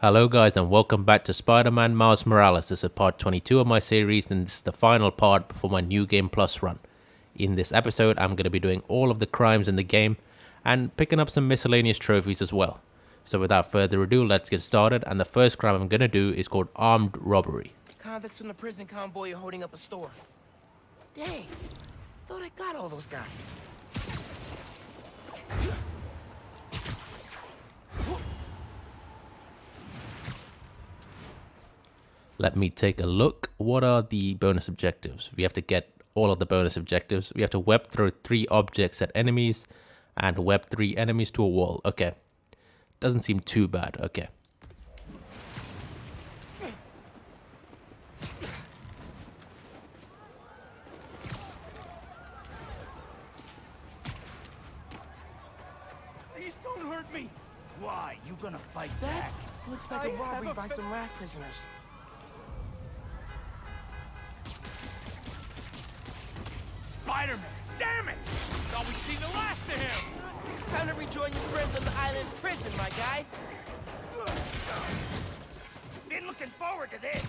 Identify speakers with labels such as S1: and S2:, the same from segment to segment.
S1: Hello guys and welcome back to Spider-Man Miles Morales. This is part 22 of my series and this is the final part before my New Game Plus run. In this episode I'm going to be doing all of the crimes in the game and picking up some miscellaneous trophies as well. So without further ado, let's get started, and the first crime I'm going to do is called armed robbery.
S2: Convicts from the prison convoy are holding up a store. Dang, thought I got all those guys.
S1: Let me take a look. What are the bonus objectives? We have to get all of the bonus objectives. We have to web throw 3 objects at enemies and web 3 enemies to a wall. Okay. Doesn't seem too bad. Okay.
S3: Please don't hurt me! Why? You gonna fight
S2: That
S3: back?
S2: looks like a robbery by some rat prisoners.
S3: Spider-Man! Damn it! Thought we'd seen the last of him!
S2: Time to rejoin your friends on the island prison, my guys.
S3: Been looking forward to this!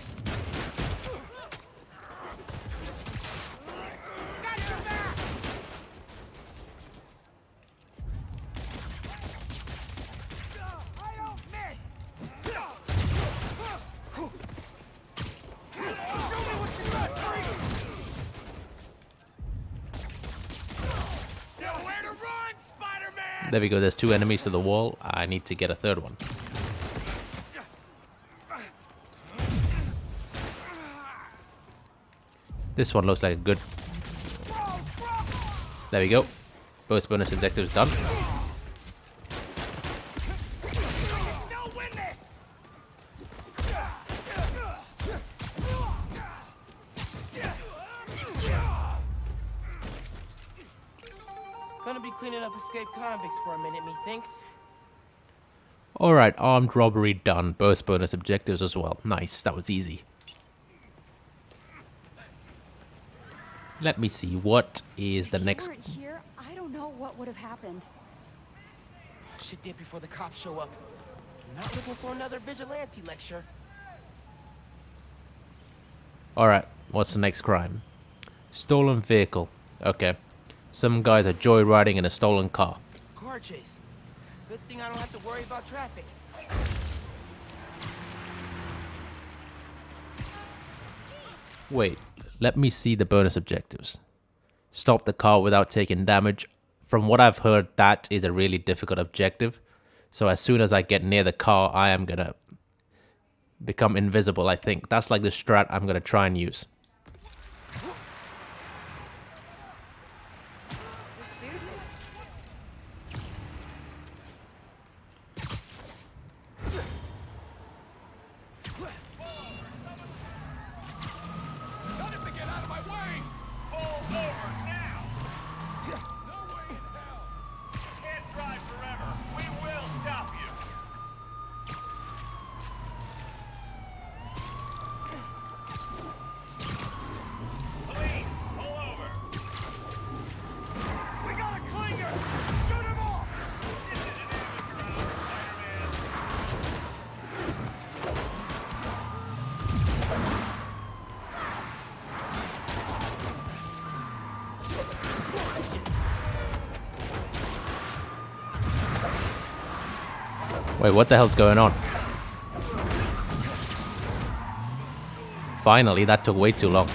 S3: Got your back! I don't miss! Show me what you got, hurry! Nowhere to run, Spider-Man!
S1: There we go. There's 2 enemies to the wall. I need to get a third one. This one looks like a good... There we go. Both bonus objectives done.
S3: No witness!
S2: Gonna be cleaning up escaped convicts for a minute, methinks.
S1: Alright, armed robbery done. Both bonus objectives as well. Nice, that was easy. Let me see, what is the next...
S4: If you weren't here, I don't know what would have happened.
S2: Should dip before the cops show up. Not looking for another vigilante lecture.
S1: Alright, what's the next crime? Stolen vehicle. Okay. Some guys are joyriding in a stolen car.
S2: Car chase. Good thing I don't have to worry about traffic.
S1: Wait, let me see the bonus objectives. Stop the car without taking damage. From what I've heard, that is a really difficult objective. So as soon as I get near the car, I am gonna become invisible, I think. That's like the strat I'm gonna try and use.
S3: Tell him to get out of my way! Pull over now! No way in hell! Can't drive forever. We will stop you. Police, pull over. We got a clinger! Shoot him off! This is an amateur hour, Spider-Man.
S1: Wait, what the hell's going on? Finally, that took way too long.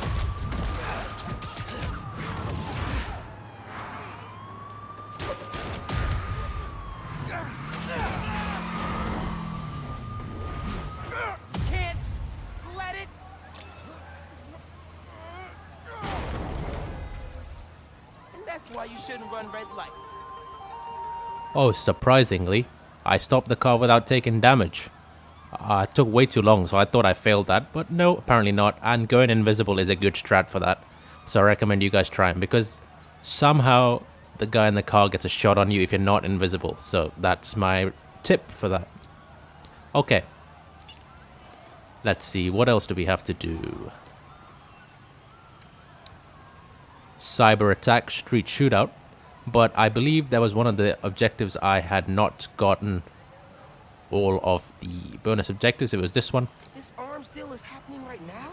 S2: Can't let it. And that's why you shouldn't run red lights.
S1: Oh, surprisingly, I stopped the car without taking damage. It took way too long, so I thought I failed that, but no, apparently not. And going invisible is a good strat for that. So I recommend you guys try it, because somehow the guy in the car gets a shot on you if you're not invisible. So that's my tip for that. Okay. Let's see, what else do we have to do? Cyber attack, street shootout. But I believe that was one of the objectives I had not gotten all of the bonus objectives. It was this one.
S2: This arms deal is happening right now?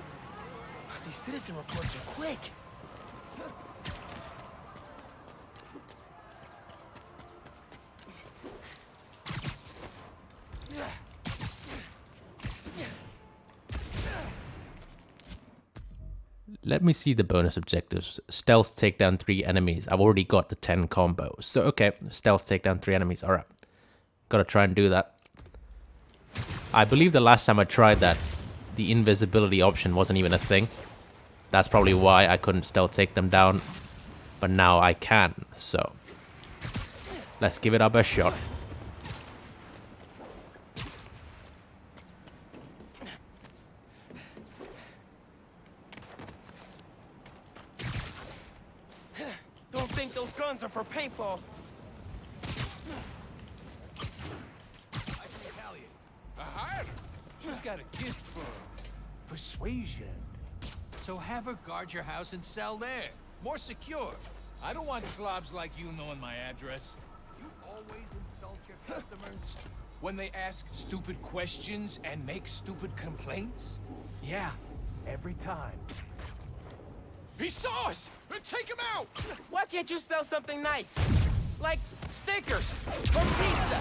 S2: These citizen reports are quick.
S1: Let me see the bonus objectives. Stealth, take down 3 enemies. I've already got the 10 combos. So, okay, stealth, take down 3 enemies. Alright. Gotta try and do that. I believe the last time I tried that, the invisibility option wasn't even a thing. That's probably why I couldn't stealth take them down. But now I can, so let's give it our best shot.
S2: Don't think those guns are for paintball.
S3: She's got a gift for persuasion. So have her guard your house and sell there. More secure. I don't want slobs like you knowing my address. You always insult your customers when they ask stupid questions and make stupid complaints? Yeah, every time. He saw us! Take him out!
S2: Why can't you sell something nice? Like stickers or pizza?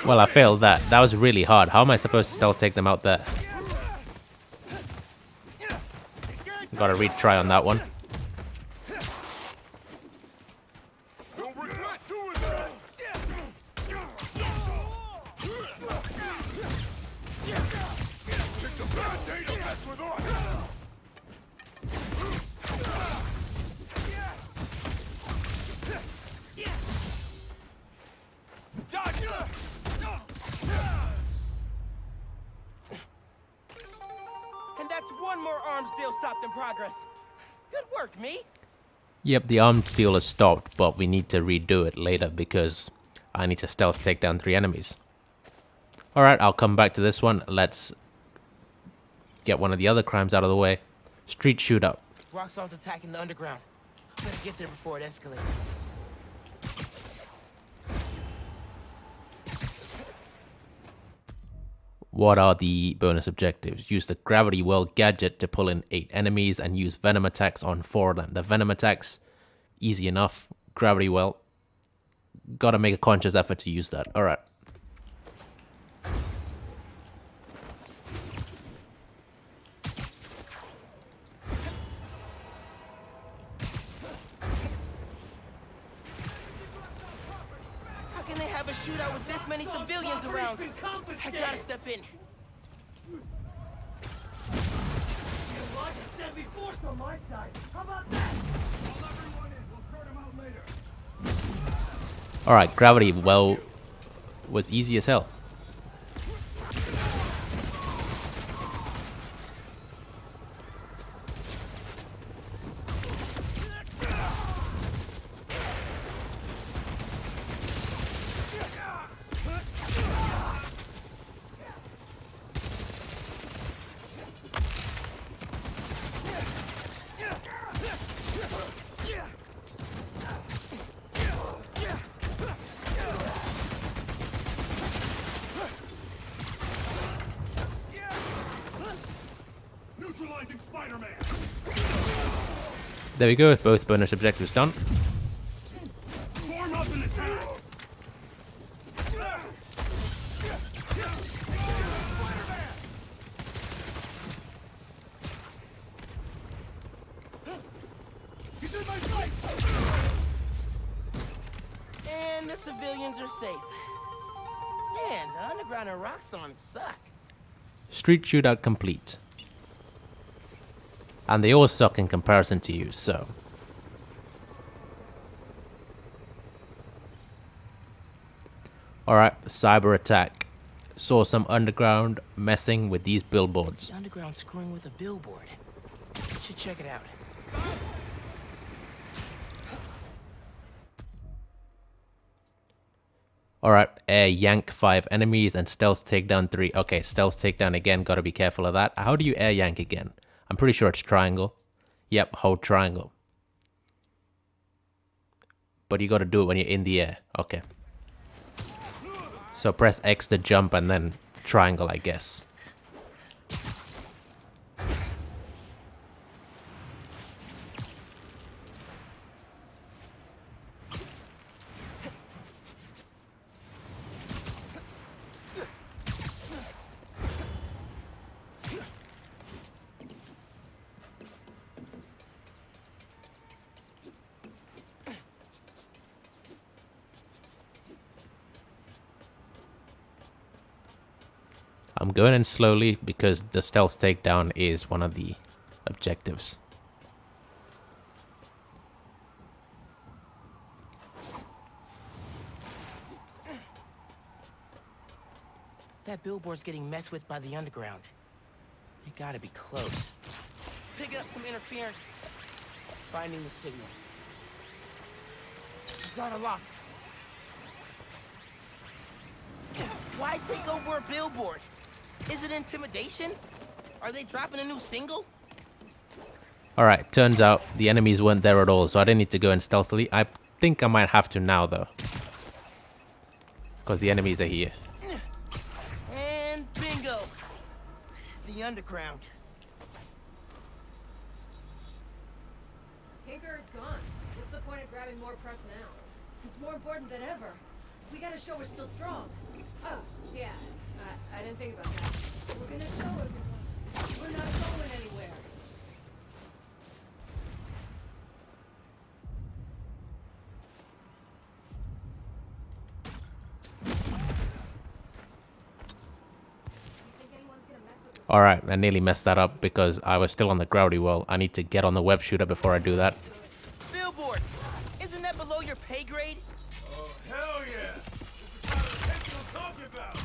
S1: Well, I failed that. That was really hard. How am I supposed to stealth take them out there? Gotta retry on that one.
S2: And that's one more arms deal stopped in progress. Good work, me.
S1: Yep, the armed deal is stopped, but we need to redo it later because I need to stealth take down 3 enemies. Alright, I'll come back to this one. Let's get one of the other crimes out of the way. Street shootout.
S2: Roxxon's attacking the underground. Better get there before it escalates.
S1: What are the bonus objectives? Use the gravity well gadget to pull in 8 enemies and use venom attacks on 4 of them. The venom attacks, easy enough. Gravity well, gotta make a conscious effort to use that. Alright.
S2: How can they have a shootout with this many civilians around? I gotta step in.
S3: Deadly force on my side. How about that? Call everyone in. We'll sort them out later.
S1: Alright, gravity well was easy as hell.
S3: Neutralizing Spider-Man.
S1: There we go, both bonus objectives done.
S3: Form up and attack. He's in my sight.
S2: And the civilians are safe. Man, the underground and Roxxon suck.
S1: Street shootout complete. And they all suck in comparison to you, so. Alright, cyber attack. Saw some underground messing with these billboards.
S2: The underground screwing with a billboard. Should check it out.
S1: Alright, air yank 5 enemies and stealth takedown 3. Okay, stealth takedown again, gotta be careful of that. How do you air yank again? I'm pretty sure it's triangle. Yep, hold triangle. But you gotta do it when you're in the air. Okay. So press X to jump and then triangle, I guess. I'm going in slowly because the stealth takedown is one of the objectives.
S2: That billboard's getting messed with by the underground. They gotta be close. Picking up some interference. Finding the signal. Got a lock. Why take over a billboard? Is it intimidation? Are they dropping a new single?
S1: Alright, turns out the enemies weren't there at all, so I didn't need to go in stealthily. I think I might have to now, though. Because the enemies are here.
S2: And bingo! The underground.
S5: Tinker is gone. What's the point of grabbing more press now? It's more important than ever. We gotta show we're still strong. Oh, yeah. I didn't think about that. We're gonna show everyone. We're not going anywhere.
S1: Alright, I nearly messed that up because I was still on the gravity well. I need to get on the web shooter before I do that.
S2: Billboards! Isn't that below your pay grade?
S3: Oh, hell yeah! This is how the attention I'm talking about!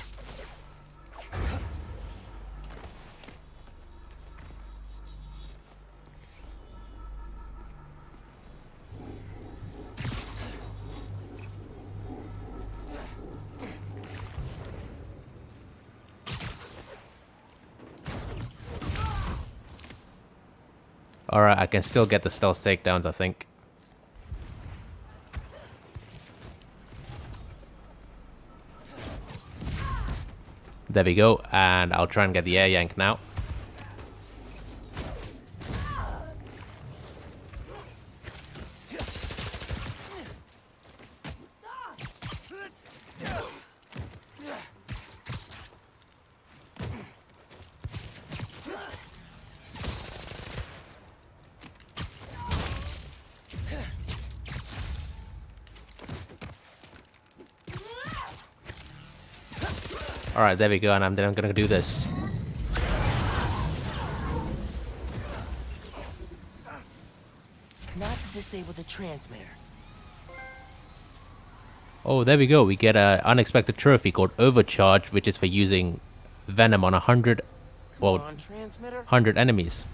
S1: Alright, I can still get the stealth takedowns, I think. There we go, and I'll try and get the air yank now. Alright, there we go, and then I'm gonna do this.
S2: Not to disable the transmitter.
S1: Oh, there we go. We get an unexpected trophy called Overcharge, which is for using venom on 100, well,
S2: Come on, transmitter.
S1: 100 enemies.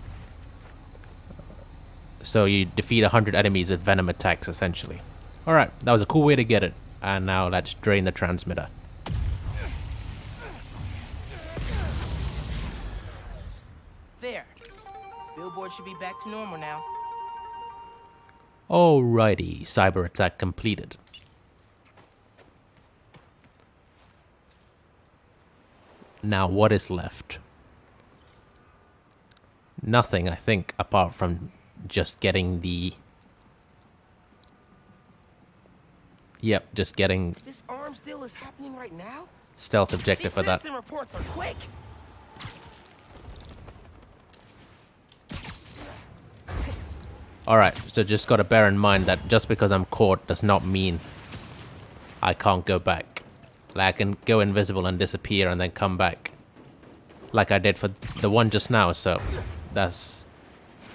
S1: So you defeat 100 enemies with venom attacks, essentially. Alright, that was a cool way to get it. And now let's drain the transmitter.
S2: There. Billboard should be back to normal now.
S1: Alrighty, cyber attack completed. Now what is left? Nothing, I think, apart from just getting the... Yep, just getting
S2: This arms deal is happening right now?
S1: stealth objective for
S2: These
S1: that.
S2: instant reports are quick.
S1: Alright, so just gotta bear in mind that just because I'm caught does not mean I can't go back. Like, I can go invisible and disappear and then come back. Like I did for the one just now, so that's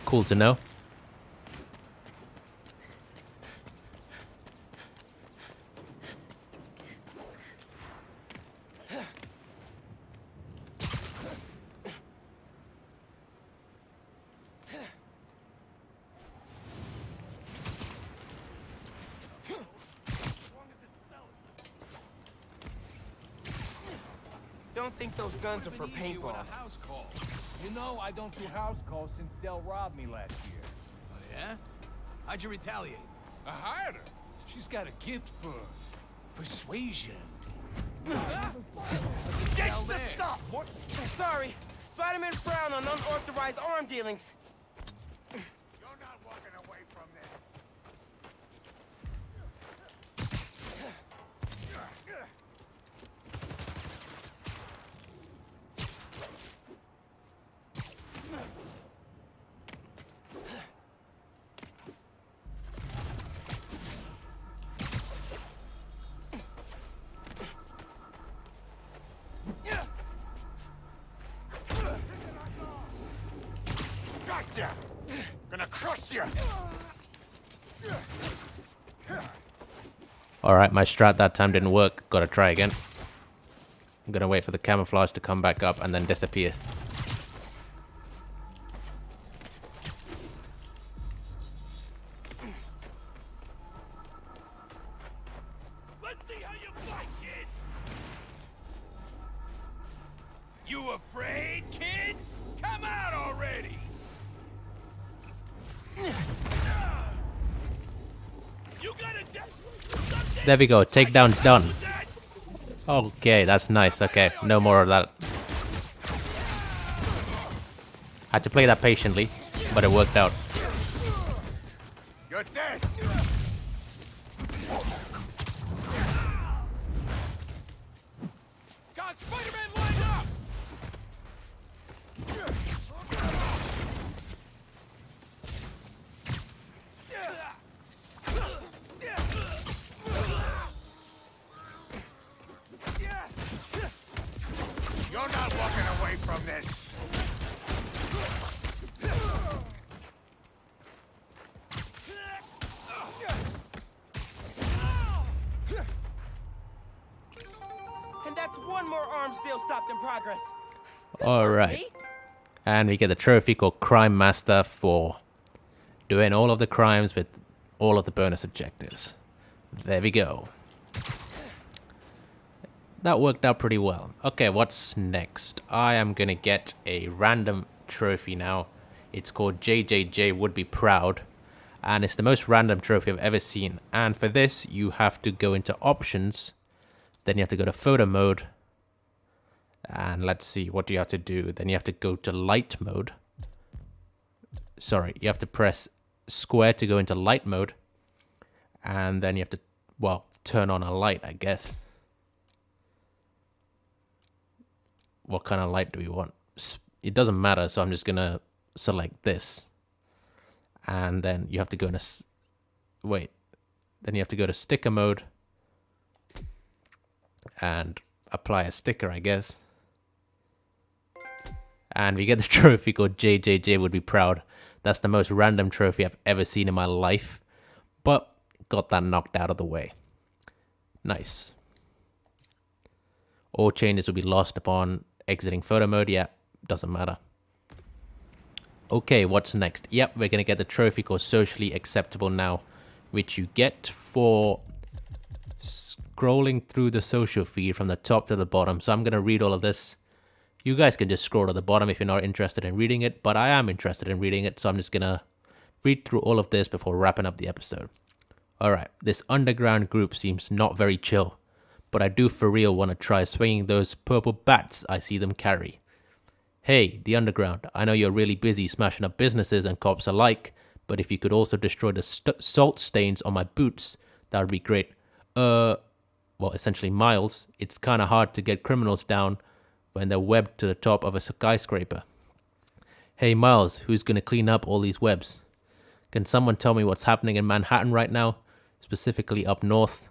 S1: cool to know.
S2: Don't think those guns are for
S3: Been easier with
S2: paintball.
S3: a house call. You know I don't do house calls since Dell robbed me last year. Oh yeah? How'd you retaliate? I hired her. She's got a gift for persuasion. Ditch the stuff!
S2: Sorry. Spider-Man frown on unauthorized arm dealings.
S3: You're not walking away from this. Gotcha! Gonna crush you!
S1: Alright, my strat that time didn't work. Gotta try again. I'm gonna wait for the camouflage to come back up and then disappear.
S3: Let's see how you fight, kid! You afraid, kid? Come out already! You gotta
S1: There we go, takedown's done. Okay, that's nice. Okay, no more of that. Had to play that patiently, but it worked out.
S3: You're dead! Got Spider-Man lined up! You're not walking away from this!
S2: And that's one more arms deal stopped in progress.
S1: Alright. And we get the trophy called Crime Master for doing all of the crimes with all of the bonus objectives. There we go. That worked out pretty well. Okay, what's next? I am gonna get a random trophy now. It's called JJJ Would Be Proud. And it's the most random trophy I've ever seen. And for this, you have to go into options. Then you have to go to photo mode. And let's see, what do you have to do? Then you have to go to light mode. Sorry, you have to press square to go into light mode. And then you have to, well, turn on a light, I guess. What kind of light do we want? It doesn't matter, so I'm just gonna select this. And then you have to go into, wait. Then you have to go to sticker mode. And apply a sticker, I guess. And we get the trophy called JJJ Would Be Proud. That's the most random trophy I've ever seen in my life. But got that knocked out of the way. Nice. All changes will be lost upon exiting photo mode. Yeah, doesn't matter. Okay, what's next? Yep, we're going to get the trophy called Socially Acceptable Now, which you get for scrolling through the social feed from the top to the bottom. So I'm going to read all of this. You guys can just scroll to the bottom if you're not interested in reading it, but I am interested in reading it, so I'm just going to read through all of this before wrapping up the episode. Alright, this underground group seems not very chill, but I do for real want to try swinging those purple bats I see them carry. Hey, the underground, I know you're really busy smashing up businesses and cops alike, but if you could also destroy the salt stains on my boots, that would be great. Well, essentially Miles, it's kind of hard to get criminals down when they're webbed to the top of a skyscraper. Hey Miles, who's gonna clean up all these webs? Can someone tell me what's happening in Manhattan right now? Specifically up north?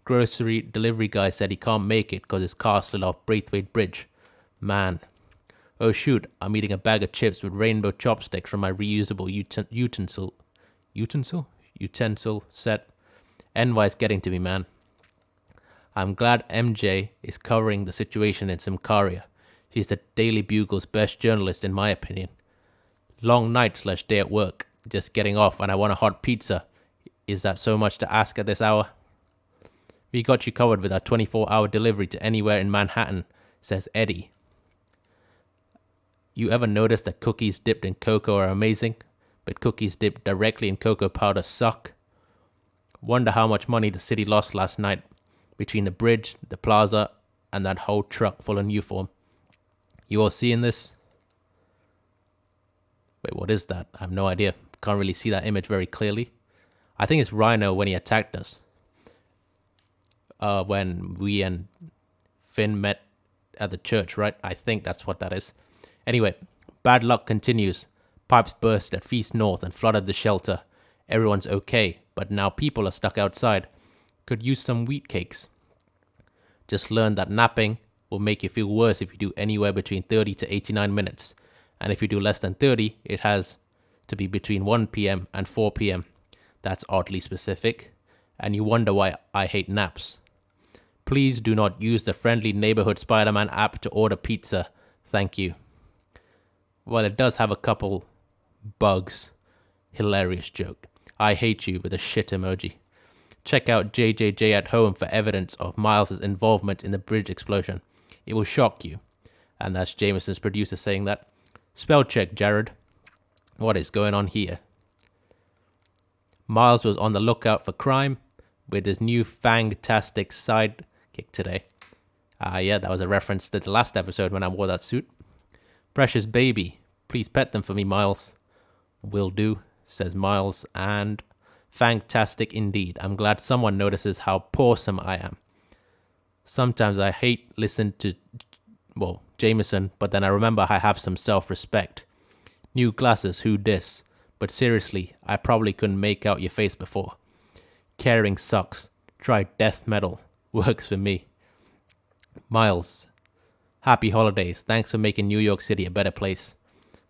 S1: Grocery delivery guy said he can't make it because his car slid off Braithwaite Bridge. Man. Oh shoot, I'm eating a bag of chips with rainbow chopsticks from my reusable utensil set. NY's getting to me, man. I'm glad MJ is covering the situation in Simcaria. She's the Daily Bugle's best journalist in my opinion. Long night/day at work. Just getting off and I want a hot pizza. Is that so much to ask at this hour? We got you covered with our 24-hour delivery to anywhere in Manhattan, says Eddie. You ever notice that cookies dipped in cocoa are amazing, but cookies dipped directly in cocoa powder suck? Wonder how much money the city lost last night between the bridge, the plaza, and that whole truck full of new form. You all seeing this? Wait, what is that? I have no idea. Can't really see that image very clearly. I think it's Rhino when he attacked us. When we and Finn met at the church, right? I think that's what that is. Anyway, bad luck continues. Pipes burst at Feast North and flooded the shelter. Everyone's okay, but now people are stuck outside. Could use some wheat cakes. Just learn that napping will make you feel worse if you do anywhere between 30 to 89 minutes. And if you do less than 30, it has to be between 1 p.m. and 4 p.m. That's oddly specific. And you wonder why I hate naps. Please do not use the friendly neighborhood Spider-Man app to order pizza. Thank you. Well, it does have a couple bugs. Hilarious joke. I hate you with a shit emoji. Check out JJJ at home for evidence of Miles' involvement in the bridge explosion. It will shock you. And that's Jameson's producer saying that. Spell check, Jared. What is going on here? Miles was on the lookout for crime with his new fang-tastic sidekick today. Yeah, that was a reference to the last episode when I wore that suit. Precious baby, please pet them for me, Miles. Will do, says Miles, and fantastic indeed. I'm glad someone notices how pawsome I am. Sometimes I hate listen to, Jameson, but then I remember I have some self-respect. New glasses, who dis? But seriously, I probably couldn't make out your face before. Caring sucks. Try death metal. Works for me. Miles, happy holidays. Thanks for making New York City a better place.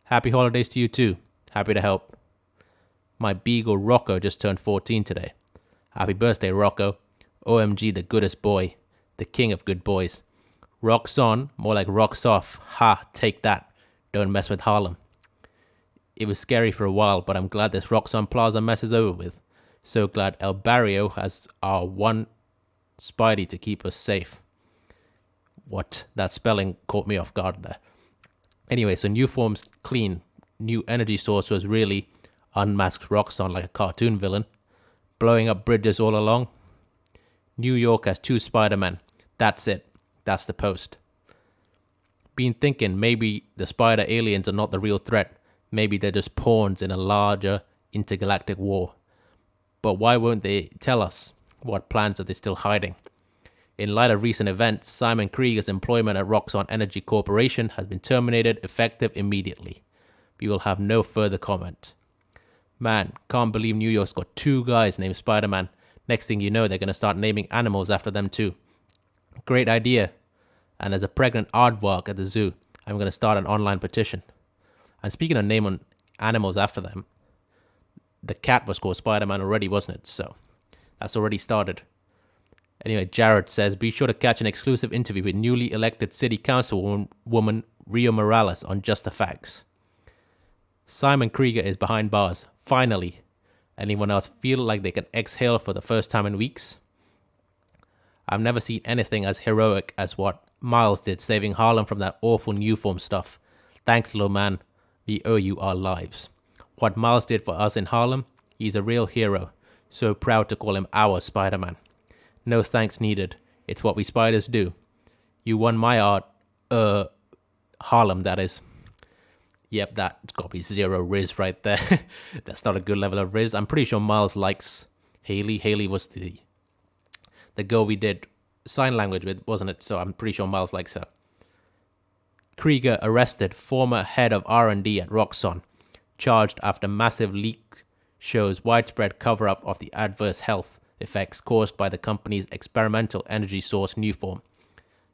S1: Happy holidays to you too. Happy to help. My beagle Rocco just turned 14 today. Happy birthday, Rocco. OMG, the goodest boy. The king of good boys. Rocks on, more like rocks off. Ha, take that. Don't mess with Harlem. It was scary for a while, but I'm glad this Rocks on Plaza mess is over with. So glad El Barrio has our one Spidey to keep us safe. What? That spelling caught me off guard there. Anyway, so new form's clean. New energy source was really unmasked Roxxon like a cartoon villain. Blowing up bridges all along. New York has 2 Spider-Men. That's it. That's the post. Been thinking maybe the spider aliens are not the real threat. Maybe they're just pawns in a larger intergalactic war. But why won't they tell us? What plans are they still hiding? In light of recent events, Simon Krieger's employment at Roxxon Energy Corporation has been terminated effective immediately. We will have no further comment. Man, can't believe New York's got 2 guys named Spider-Man. Next thing you know, they're going to start naming animals after them too. Great idea. And as a pregnant aardvark at the zoo, I'm going to start an online petition. And speaking of naming animals after them, the cat was called Spider-Man already, wasn't it? So that's already started. Anyway, Jared says, be sure to catch an exclusive interview with newly elected city councilwoman Rio Morales on Just the Facts. Simon Krieger is behind bars. Finally. Anyone else feel like they can exhale for the first time in weeks? I've never seen anything as heroic as what Miles did, saving Harlem from that awful new form stuff. Thanks, little man. We owe you our lives. What Miles did for us in Harlem, he's a real hero. So proud to call him our Spider-Man. No thanks needed. It's what we spiders do. You won my art. Harlem, that is. Yep, that's got to be 0 Riz right there. That's not a good level of Riz. I'm pretty sure Miles likes Haley. Haley was the girl we did sign language with, wasn't it? So I'm pretty sure Miles likes her. Krieger arrested, former head of R&D at Roxxon, charged after massive leak shows widespread cover-up of the adverse health effects caused by the company's experimental energy source Newform.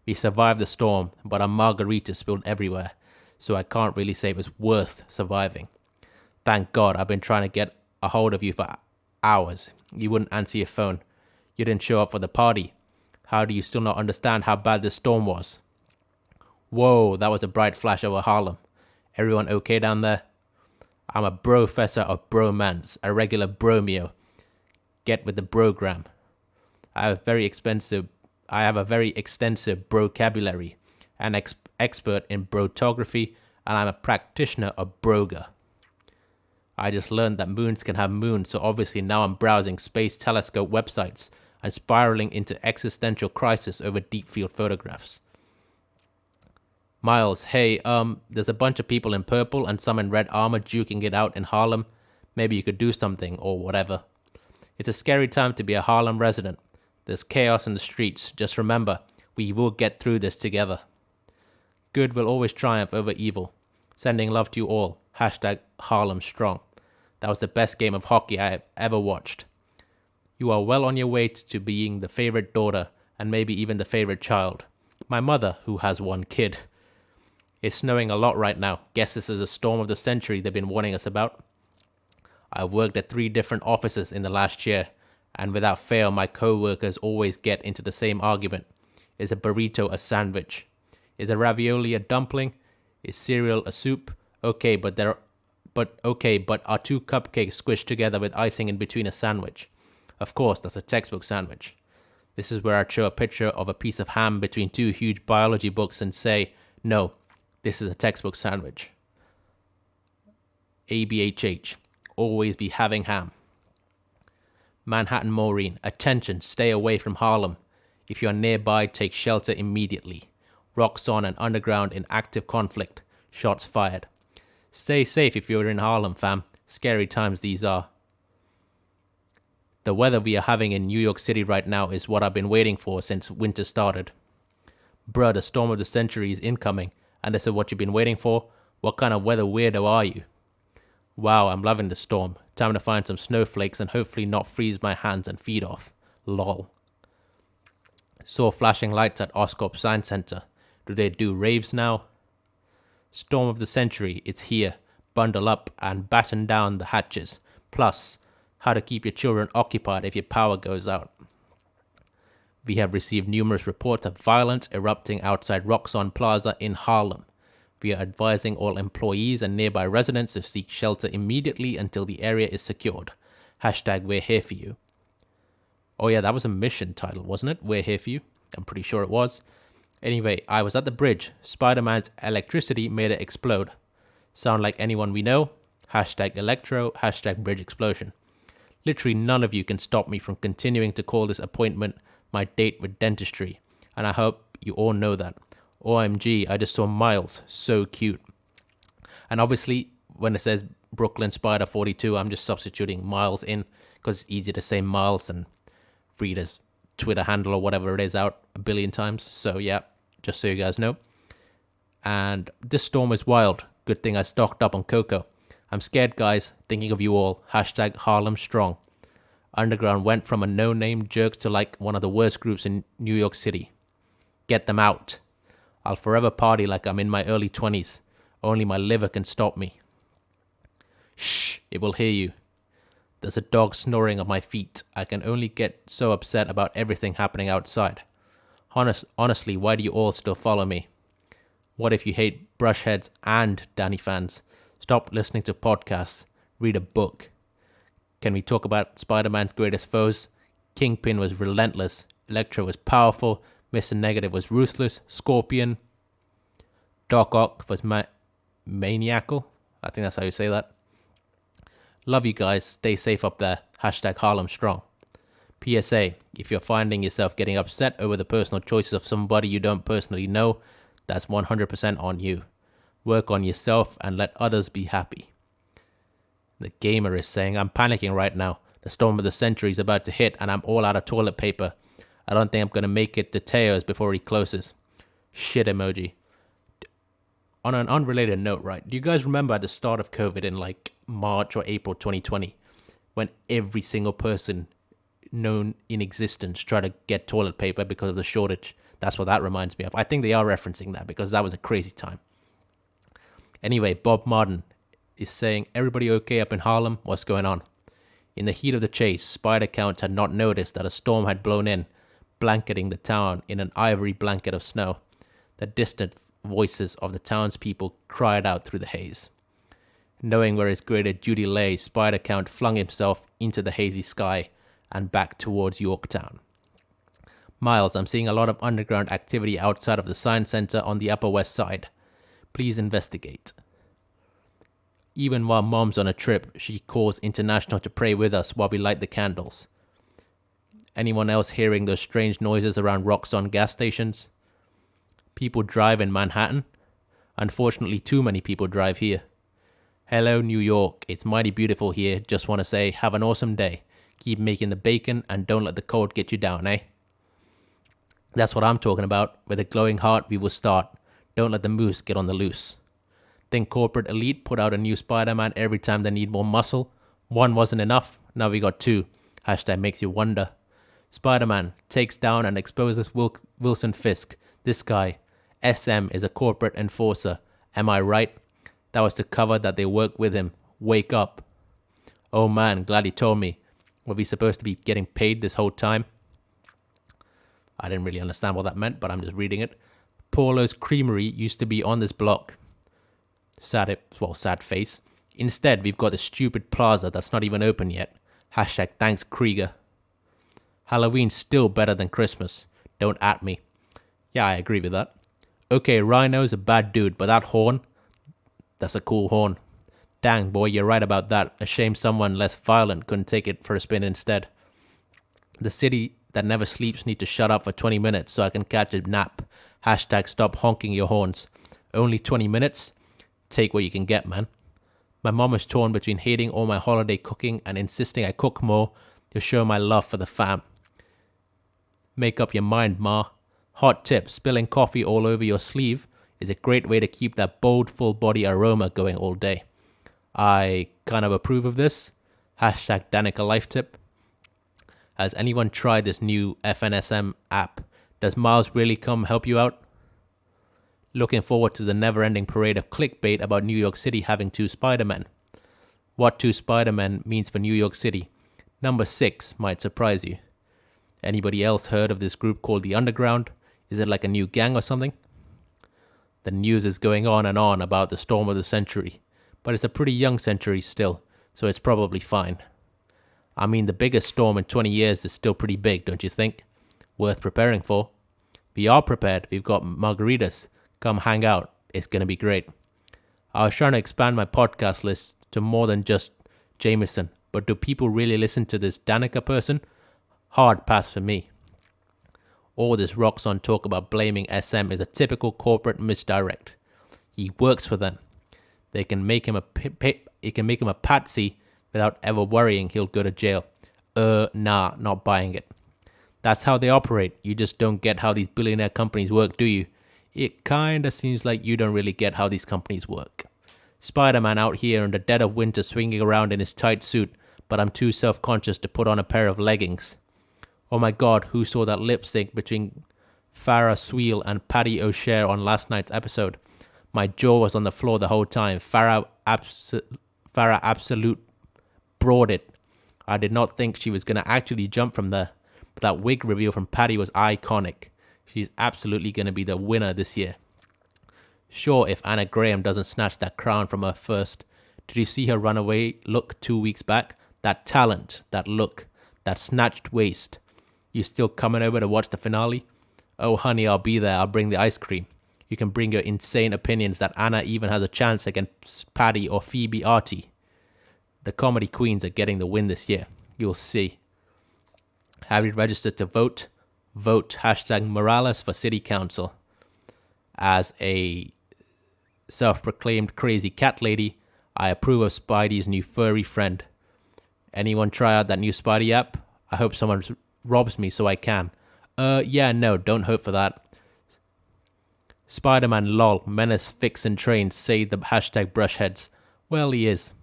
S1: We survived the storm, but our margarita spilled everywhere, so I can't really say it was worth surviving. Thank God, I've been trying to get a hold of you for hours. You wouldn't answer your phone. You didn't show up for the party. How do you still not understand how bad this storm was? Whoa, that was a bright flash over Harlem. Everyone okay down there? I'm a professor of bromance, a regular bromeo. Get with the brogram. I have a very extensive vocabulary, an expert in brotography, and I'm a practitioner of broga. I just learned that moons can have moons, so obviously now I'm browsing space telescope websites. and spiraling into existential crisis over deep field photographs. Miles, hey, there's a bunch of people in purple and some in red armor duking it out in Harlem. Maybe you could do something, or whatever. It's a scary time to be a Harlem resident. There's chaos in the streets. Just remember, we will get through this together. Good will always triumph over evil. Sending love to you all. Hashtag Harlem Strong. That was the best game of hockey I have ever watched. You are well on your way to being the favorite daughter, and maybe even the favorite child. My mother, who has one kid. It's snowing a lot right now. Guess this is a storm of the century they've been warning us about. I've worked at 3 different offices in the last year, and without fail, my co-workers always get into the same argument. Is a burrito a sandwich? Is a ravioli a dumpling? Is cereal a soup? Okay, but are 2 cupcakes squished together with icing in between a sandwich? Of course, that's a textbook sandwich. This is where I'd show a picture of a piece of ham between 2 huge biology books and say, no, this is a textbook sandwich. ABHH. Always be having ham. Manhattan Maureen. Attention, stay away from Harlem. If you are nearby, take shelter immediately. Rocks on and underground in active conflict. Shots fired. Stay safe if you're in Harlem, fam. Scary times these are. The weather we are having in New York City right now is what I've been waiting for since winter started. Bruh, the storm of the century is incoming, and this is what you've been waiting for? What kind of weather weirdo are you? Wow, I'm loving the storm. Time to find some snowflakes and hopefully not freeze my hands and feet off. Lol. Saw flashing lights at Oscorp Science Center. Do they do raves now? Storm of the century, it's here. Bundle up and batten down the hatches. Plus, how to keep your children occupied if your power goes out. We have received numerous reports of violence erupting outside Roxxon Plaza in Harlem. We are advising all employees and nearby residents to seek shelter immediately until the area is secured. Hashtag we're here for you. Oh yeah, that was a mission title, wasn't it? We're here for you. I'm pretty sure it was. Anyway, I was at the bridge. Spider-Man's electricity made it explode. Sound like anyone we know? Hashtag electro, hashtag bridge explosion. Literally none of you can stop me from continuing to call this appointment my date with dentistry. And I hope you all know that. OMG, I just saw Miles. So cute. And obviously, when it says Brooklyn Spider 42, I'm just substituting Miles in because it's easier to say Miles than Frida's Twitter handle or whatever it is out a billion times. So yeah, just so you guys know. And this storm is wild. Good thing I stocked up on cocoa. I'm scared, guys. Thinking of you all. Hashtag Harlem Strong. Underground went from a no-name jerk to like one of the worst groups in New York City. Get them out. I'll forever party like I'm in my early 20s. Only my liver can stop me. Shh, it will hear you. There's a dog snoring at my feet. I can only get so upset about everything happening outside. Honestly, why do you all still follow me? What if you hate Brushheads and Danny fans? Stop listening to podcasts. Read a book. Can we talk about Spider-Man's greatest foes? Kingpin was relentless. Electro was powerful. Mr. Negative was ruthless. Scorpion. Doc Ock was maniacal. I think that's how you say that. Love you guys. Stay safe up there. Hashtag Harlem Strong. PSA, if you're finding yourself getting upset over the personal choices of somebody you don't personally know, that's 100% on you. Work on yourself and let others be happy. The gamer is saying, I'm panicking right now. The storm of the century is about to hit and I'm all out of toilet paper. I don't think I'm going to make it to Teo's before he closes. Shit emoji. On an unrelated note, right? Do you guys remember at the start of COVID in like March or April 2020 when every single person known in existence tried to get toilet paper because of the shortage? That's what that reminds me of. I think they are referencing that because that was a crazy time. Anyway, Bob Martin is saying, everybody okay up in Harlem? What's going on? In the heat of the chase, spider counts had not noticed that a storm had blown in, blanketing the town in an ivory blanket of snow. The distant voices of the townspeople cried out through the haze. Knowing where his greater duty lay, Spider Count flung himself into the hazy sky and back towards Yorktown. Miles, I'm seeing a lot of underground activity outside of the Science Center on the Upper West Side. Please investigate. Even while Mom's on a trip, she calls International to pray with us while we light the candles. Anyone else hearing those strange noises around Roxxon gas stations? People drive in Manhattan. Unfortunately, too many people drive here. Hello, New York. It's mighty beautiful here. Just want to say, have an awesome day. Keep making the bacon and don't let the cold get you down, eh? That's what I'm talking about. With a glowing heart, we will start. Don't let the moose get on the loose. Think corporate elite put out a new Spider-Man every time they need more muscle? One wasn't enough. Now we got two. Hashtag makes you wonder. Spider-Man takes down and exposes Wilson Fisk. This guy, SM, is a corporate enforcer. Am I right? That was to cover that they work with him. Wake up. Oh man, glad he told me. Were we supposed to be getting paid this whole time? I didn't really understand what that meant, but I'm just reading it. Paulo's Creamery used to be on this block. Sad face. Instead, we've got the stupid plaza that's not even open yet. Hashtag thanks Krieger. Halloween's still better than Christmas. Don't at me. Yeah, I agree with that. Okay, Rhino's a bad dude, but that horn, that's a cool horn. Dang, boy, you're right about that. A shame someone less violent couldn't take it for a spin instead. The city that never sleeps need to shut up for 20 minutes so I can catch a nap. Hashtag stop honking your horns. Only 20 minutes? Take what you can get, man. My mom is torn between hating all my holiday cooking and insisting I cook more to show my love for the fam. Make up your mind, ma. Hot tip, spilling coffee all over your sleeve is a great way to keep that bold, full body aroma going all day. I kind of approve of this. Hashtag Danica Life Tip. Has anyone tried this new FNSM app? Does Miles really come help you out? Looking forward to the never-ending parade of clickbait about New York City having two Spider-Men. What two Spider-Men means for New York City. Number 6 might surprise you. Anybody else heard of this group called the Underground? Is it like a new gang or something? The news is going on and on about the storm of the century, but it's a pretty young century still, so it's probably fine. I mean, the biggest storm in 20 years is still pretty big, don't you think? Worth preparing for. We are prepared. We've got margaritas. Come hang out. It's going to be great. I was trying to expand my podcast list to more than just Jameson, but do people really listen to this Danica person? Hard pass for me. All this Roxxon talk about blaming SM is a typical corporate misdirect. He works for them. They can make him a patsy without ever worrying he'll go to jail. Nah, not buying it. That's how they operate. You just don't get how these billionaire companies work, do you? It kinda seems like you don't really get how these companies work. Spider-Man out here in the dead of winter swinging around in his tight suit, but I'm too self-conscious to put on a pair of leggings. Oh my god, who saw that lip sync between Farrah Sweel and Patty O'Share on last night's episode? My jaw was on the floor the whole time. Farrah absolute broad it. I did not think she was going to actually jump from there, but that wig reveal from Patty was iconic. She's absolutely going to be the winner this year. Sure, if Anna Graham doesn't snatch that crown from her first. Did you see her runaway look 2 weeks back? That talent, that look, that snatched waist. You still coming over to watch the finale? Oh honey, I'll be there. I'll bring the ice cream. You can bring your insane opinions that Anna even has a chance against Patty or Phoebe Artie. The comedy queens are getting the win this year. You'll see. Have you registered to vote? Vote hashtag Morales for City Council. As a self-proclaimed crazy cat lady, I approve of Spidey's new furry friend. Anyone try out that new Spidey app? I hope someone robs me so I can. Yeah, no, don't hope for that. Spider-Man lol, menace fixin' trains, say the hashtag brushheads. Well, he is.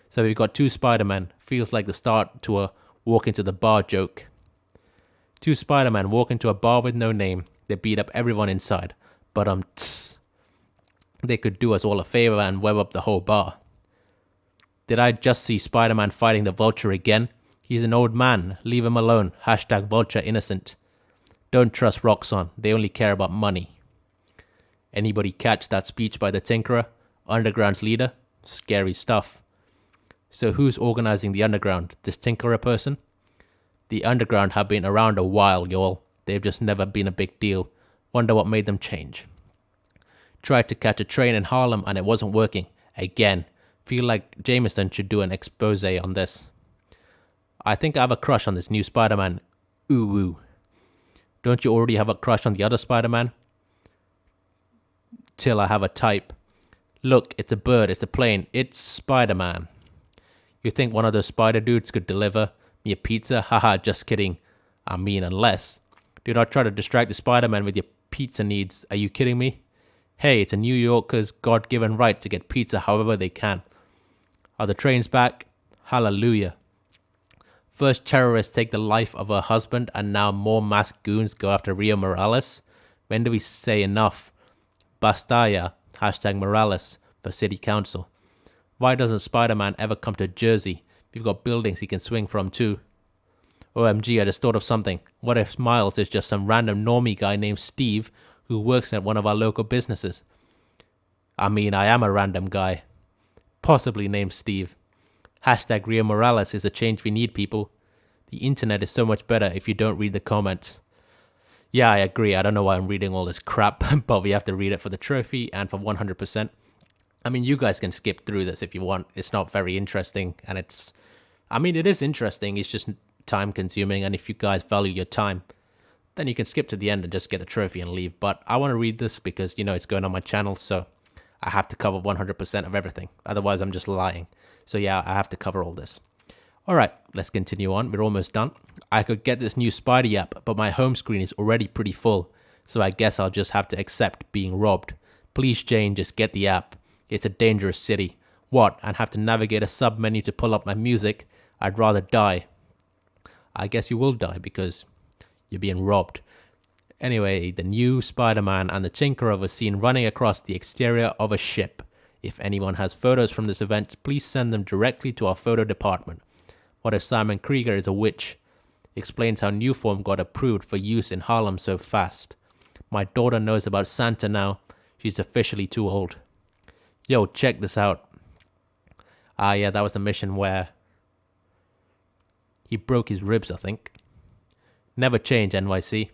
S1: So we've got two Spider-Men. Feels like the start to a walk into the bar joke. Two Spider-Men walk into a bar with no name. They beat up everyone inside. But they could do us all a favor and web up the whole bar. Did I just see Spider-Man fighting the Vulture again? He's an old man. Leave him alone. Hashtag Vulture innocent. Don't trust Roxxon. They only care about money. Anybody catch that speech by the Tinkerer? Underground's leader? Scary stuff. So who's organizing the Underground? This Tinkerer person? The Underground have been around a while, y'all. They've just never been a big deal. Wonder what made them change. Tried to catch a train in Harlem and it wasn't working. Again. Feel like Jameson should do an expose on this. I think I have a crush on this new Spider-Man. Ooh, ooh. Don't you already have a crush on the other Spider-Man? Till I have a type. Look, it's a bird, it's a plane, it's Spider-Man. You think one of those spider dudes could deliver me a pizza? Haha, just kidding. I mean, unless. Do not try to distract the Spider-Man with your pizza needs. Are you kidding me? Hey, it's a New Yorker's God-given right to get pizza however they can. Are the trains back? Hallelujah. First terrorists take the life of her husband, and now more masked goons go after Rio Morales. When do we say enough? Bastaya, hashtag Morales, for city council. Why doesn't Spider-Man ever come to Jersey? We've got buildings he can swing from too. OMG, I just thought of something. What if Miles is just some random normie guy named Steve who works at one of our local businesses? I mean, I am a random guy. Possibly named Steve. Hashtag Rio Morales is the change we need, people. The internet is so much better if you don't read the comments. Yeah, I agree. I don't know why I'm reading all this crap, but we have to read it for the trophy and for 100%. I mean, you guys can skip through this if you want. It's not very interesting, and it is interesting. It's just time consuming, and if you guys value your time, then you can skip to the end and just get the trophy and leave. But I want to read this because, it's going on my channel, so I have to cover 100% of everything. Otherwise, I'm just lying. So yeah, I have to cover all this. Alright, let's continue on. We're almost done. I could get this new Spidey app, but my home screen is already pretty full, so I guess I'll just have to accept being robbed. Please, Jane, just get the app. It's a dangerous city. What, and have to navigate a sub-menu to pull up my music? I'd rather die. I guess you will die because you're being robbed. Anyway, the new Spider-Man and the Tinkerer were seen running across the exterior of a ship. If anyone has photos from this event, please send them directly to our photo department. What if Simon Krieger is a witch? Explains how Newform got approved for use in Harlem so fast. My daughter knows about Santa now. She's officially too old. Yo, check this out. Yeah, that was the mission where he broke his ribs, I think. Never change, NYC.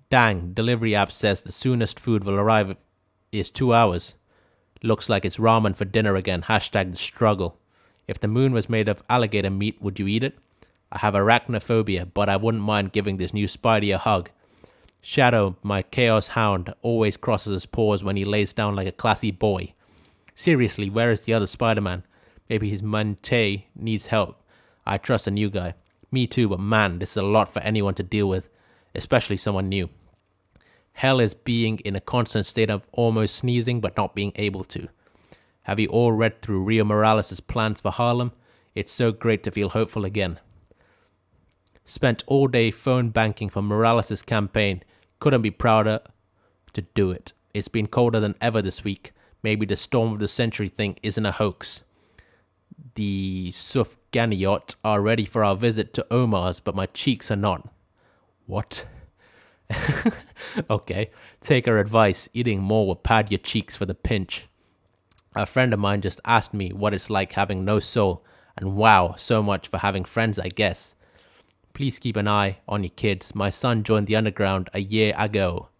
S1: Dang, delivery app says the soonest food will arrive is 2 hours. Looks like it's ramen for dinner again. Hashtag the struggle. If the moon was made of alligator meat, would you eat it? I have arachnophobia, but I wouldn't mind giving this new Spidey a hug. Shadow, my chaos hound, always crosses his paws when he lays down like a classy boy. Seriously, where is the other Spider-Man? Maybe his Mante needs help. I trust a new guy. Me too, but man, this is a lot for anyone to deal with, especially someone new. Hell is being in a constant state of almost sneezing but not being able to. Have you all read through Rio Morales' plans for Harlem? It's so great to feel hopeful again. Spent all day phone banking for Morales' campaign. Couldn't be prouder to do it. It's been colder than ever this week. Maybe the storm of the century thing isn't a hoax. The Sufganiyot are ready for our visit to Omar's, but my cheeks are not. What? Okay, take our advice. Eating more will pad your cheeks for the pinch. A friend of mine just asked me what it's like having no soul, and wow, so much for having friends, I guess. Please keep an eye on your kids. My son joined the underground a year ago.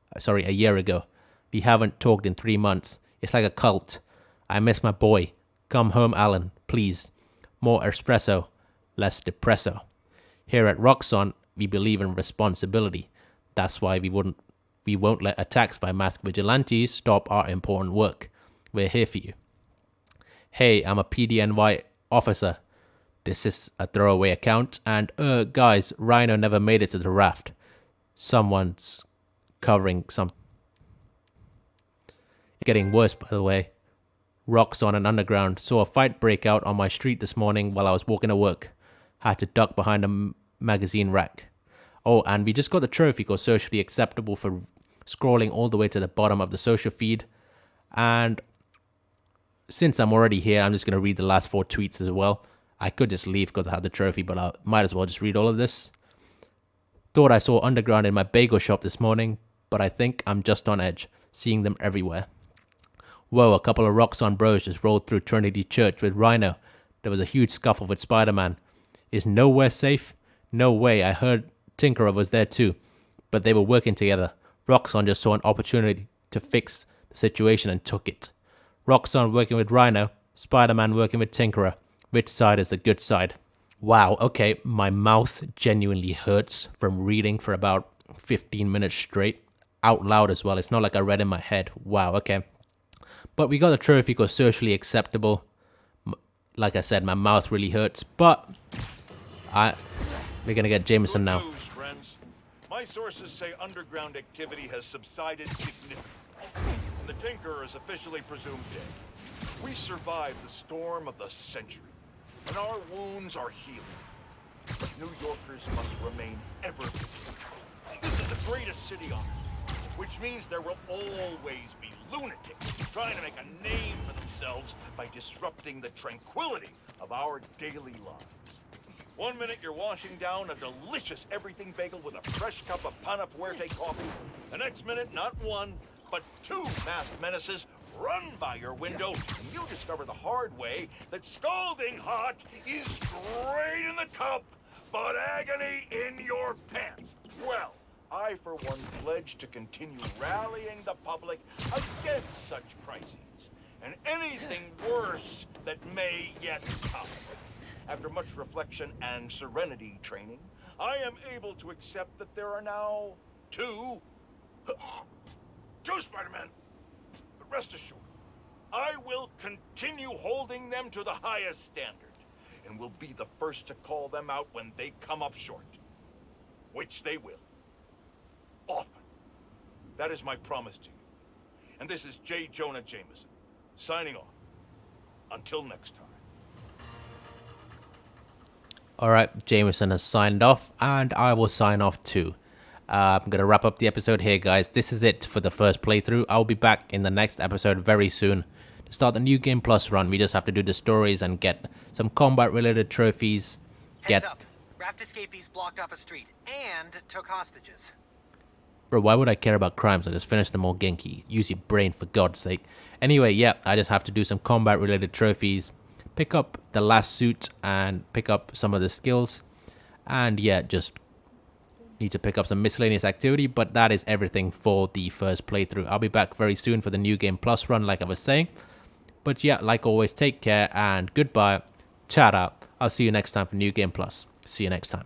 S1: We haven't talked in 3 months. It's like a cult. I miss my boy. Come home, Alan, please. More espresso, less depresso. Here at Roxxon, we believe in responsibility. That's why we won't let attacks by masked vigilantes stop our important work. We're here for you. Hey, I'm a PDNY officer. This is a throwaway account. And, guys, Rhino never made it to the raft. Someone's covering some... It's getting worse, by the way. Roxxon and Underground saw a fight break out on my street this morning while I was walking to work. Had to duck behind a magazine rack. Oh, and we just got the trophy called Socially Acceptable for scrolling all the way to the bottom of the social feed. And since I'm already here, I'm just going to read the last 4 tweets as well. I could just leave because I have the trophy, but I might as well just read all of this. Thought I saw Underground in my bagel shop this morning, but I think I'm just on edge, seeing them everywhere. Whoa, a couple of Roxxon bros just rolled through Trinity Church with Rhino. There was a huge scuffle with Spider-Man. Is nowhere safe? No way, I heard Tinkerer was there too, but they were working together. Roxxon just saw an opportunity to fix the situation and took it. Roxxon working with Rhino, Spider-Man working with Tinkerer. Which side is the good side? Wow, okay, my mouth genuinely hurts from reading for about 15 minutes straight, out loud as well. It's not like I read in my head. Wow, okay. But we got the trophy because socially acceptable. Like I said, my mouth really hurts, but we're gonna get Jameson now.
S6: Good news, friends. My sources say underground activity has subsided significantly, and the Tinkerer is officially presumed dead. We survived the storm of the century, and our wounds are healing. But New Yorkers must remain ever vigilant. This is the greatest city on earth, which means there will always be lunatics trying to make a name for themselves by disrupting the tranquility of our daily lives. 1 minute you're washing down a delicious everything bagel with a fresh cup of Pana Fuerte coffee. The next minute, not one, but two masked menaces run by your window, and you discover the hard way that scalding hot is great in the cup, but agony in your pants. Well, I, for one, pledge to continue rallying the public against such crises, and anything worse that may yet come. After much reflection and serenity training, I am able to accept that there are now two Spider-Men. But rest assured, I will continue holding them to the highest standard, and will be the first to call them out when they come up short. Which they will. Often. That is my promise to you. And this is J. Jonah Jameson, signing off. Until next time.
S1: Alright, Jameson has signed off, and I will sign off too. I'm going to wrap up the episode here, guys. This is it for the first playthrough. I'll be back in the next episode very soon to start the New Game Plus run. We just have to do the stories and get some combat-related trophies.
S7: Heads up. Raft escapees blocked off a street and took hostages.
S1: Bro, why would I care about crimes? I just finished them all, Genki. Use your brain, for God's sake. Anyway, yeah, I just have to do some combat-related trophies, pick up the last suit, and pick up some of the skills. And yeah, just need to pick up some miscellaneous activity, but that is everything for the first playthrough. I'll be back very soon for the New Game Plus run, like I was saying. But yeah, like always, take care and goodbye. Ciao. I'll see you next time for New Game Plus. See you next time.